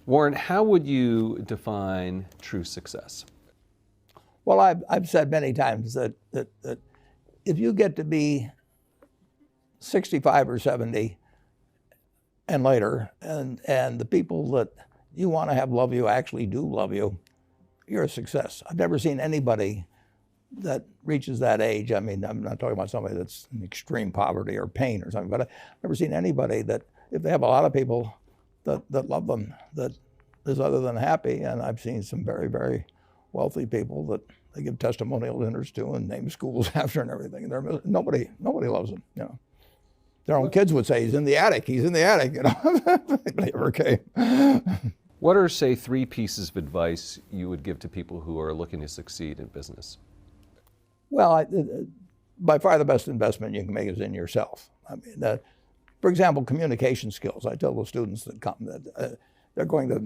Warren, how would you define true success? Well, I've said many times that if you get to be 65 or 70 and later, and the people that you want to have love you actually do love you, you're a success. I've never seen anybody that reaches that age. I mean, I'm not talking about somebody that's in extreme poverty or pain or something, but I've never seen anybody that, if they have a lot of people that love them, that is other than happy. And I've seen some very, very wealthy people that they give testimonial dinners to and name schools after and everything. And nobody loves them, you know. Their own kids would say, he's in the attic, you know. They never came. What are, say, 3 pieces of advice you would give to people who are looking to succeed in business? Well, by far the best investment you can make is in yourself. I mean, for example, communication skills. I tell the students that come that they're going to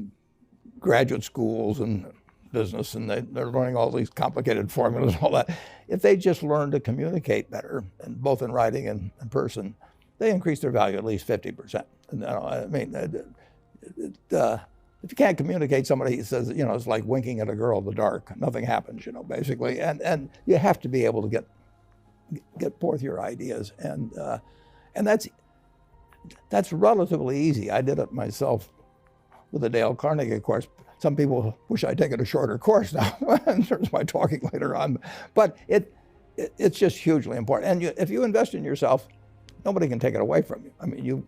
graduate schools and business, and they're learning all these complicated formulas and all that. If they just learn to communicate better, and both in writing and in person, they increase their value at least 50%. And, I mean, if you can't communicate, somebody says, you know, it's like winking at a girl in the dark. Nothing happens, you know, basically. And you have to be able to get forth your ideas, and that's relatively easy. I did it myself with the Dale Carnegie course. Some people wish I'd taken a shorter course now in terms of my talking later on, but it's just hugely important. And if you invest in yourself, nobody can take it away from you. I mean,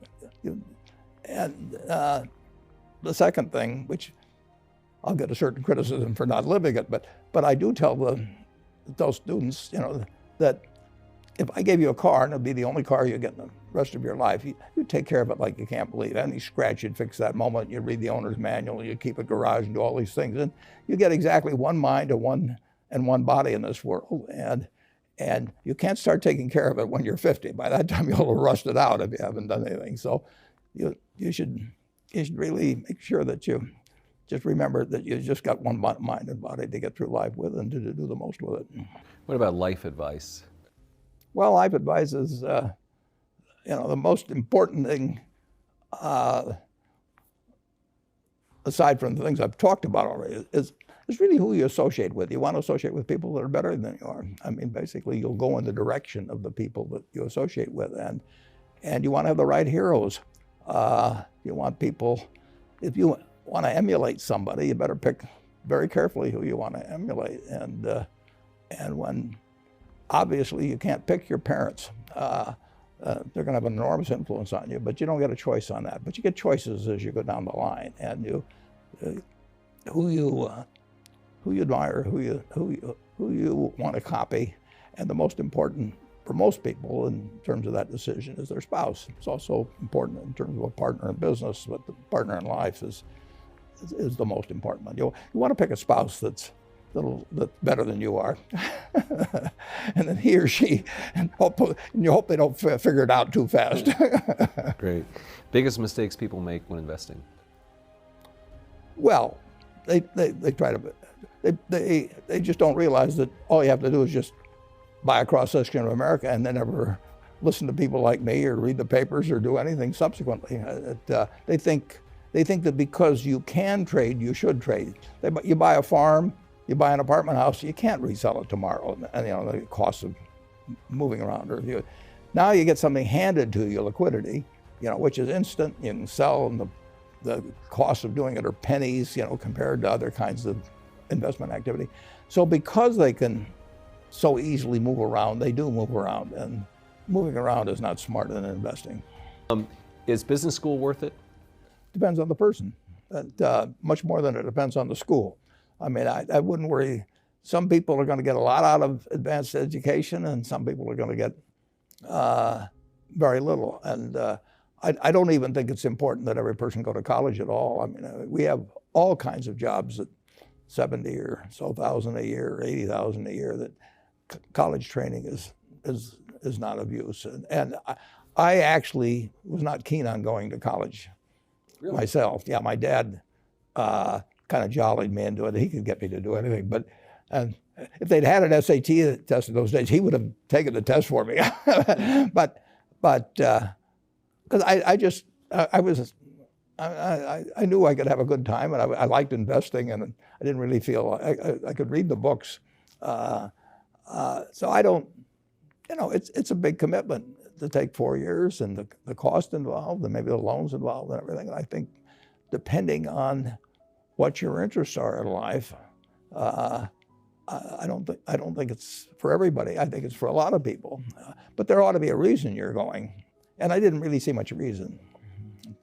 the second thing, which I'll get a certain criticism for not living it, but I do tell those students, you know, that if I gave you a car and it'd be the only car you get in the rest of your life, you'd take care of it like you can't believe. Any scratch, you'd fix that moment. You'd read the owner's manual. You'd keep a garage and do all these things. And you get exactly one mind and one body in this world. And you can't start taking care of it when you're 50. By that time, you'll have rusted out if you haven't done anything. So you should really make sure that you just remember that you just got one mind and body to get through life with and to do the most with it. What about life advice? Well, life advice is, you know, the most important thing, aside from the things I've talked about already, is really who you associate with. You want to associate with people that are better than you are. I mean, basically, you'll go in the direction of the people that you associate with, and you want to have the right heroes. You want people, if you want to emulate somebody, you better pick very carefully who you want to emulate. And when obviously you can't pick your parents, they're going to have an enormous influence on you, but you don't get a choice on that. But you get choices as you go down the line, and who you admire, who you want to copy, and the most important for most people in terms of that decision is their spouse. It's also important in terms of a partner in business, but the partner in life is the most important one. You want to pick a spouse that's better than you are, and then he or she, and you hope they don't figure it out too fast. Great. Biggest mistakes people make when investing? Well, they try to, they just don't realize that all you have to do is just buy a cross-section of America and then never listen to people like me or read the papers or do anything subsequently. They think that because you can trade, you should trade. You buy a farm, you buy an apartment house, you can't resell it tomorrow, and you know the cost of moving around. Now you get something handed to you, liquidity, you know, which is instant. You can sell, and the cost of doing it are pennies, you know, compared to other kinds of investment activity. So because they can so easily move around, they do move around, and moving around is not smarter than investing. Is business school worth it? Depends on the person, much more than it depends on the school. I mean, I wouldn't worry. Some people are going to get a lot out of advanced education, and some people are going to get very little. And I don't even think it's important that every person go to college at all. I mean, we have all kinds of jobs at 70 or so thousand a year, or 80,000 a year, that college training is not of use. And I actually was not keen on going to college myself. Yeah, my dad kind of jollied me into it. He could get me to do anything. But if they'd had an SAT test in those days, he would have taken the test for me. But because I I knew I could have a good time, and I liked investing, and I didn't really feel I could read the books. So I don't, it's a big commitment to take 4 years, and the cost involved, and maybe the loans involved, and everything. I think, depending on what your interests are in life, I don't think it's for everybody. I think it's for a lot of people, but there ought to be a reason you're going, and I didn't really see much reason.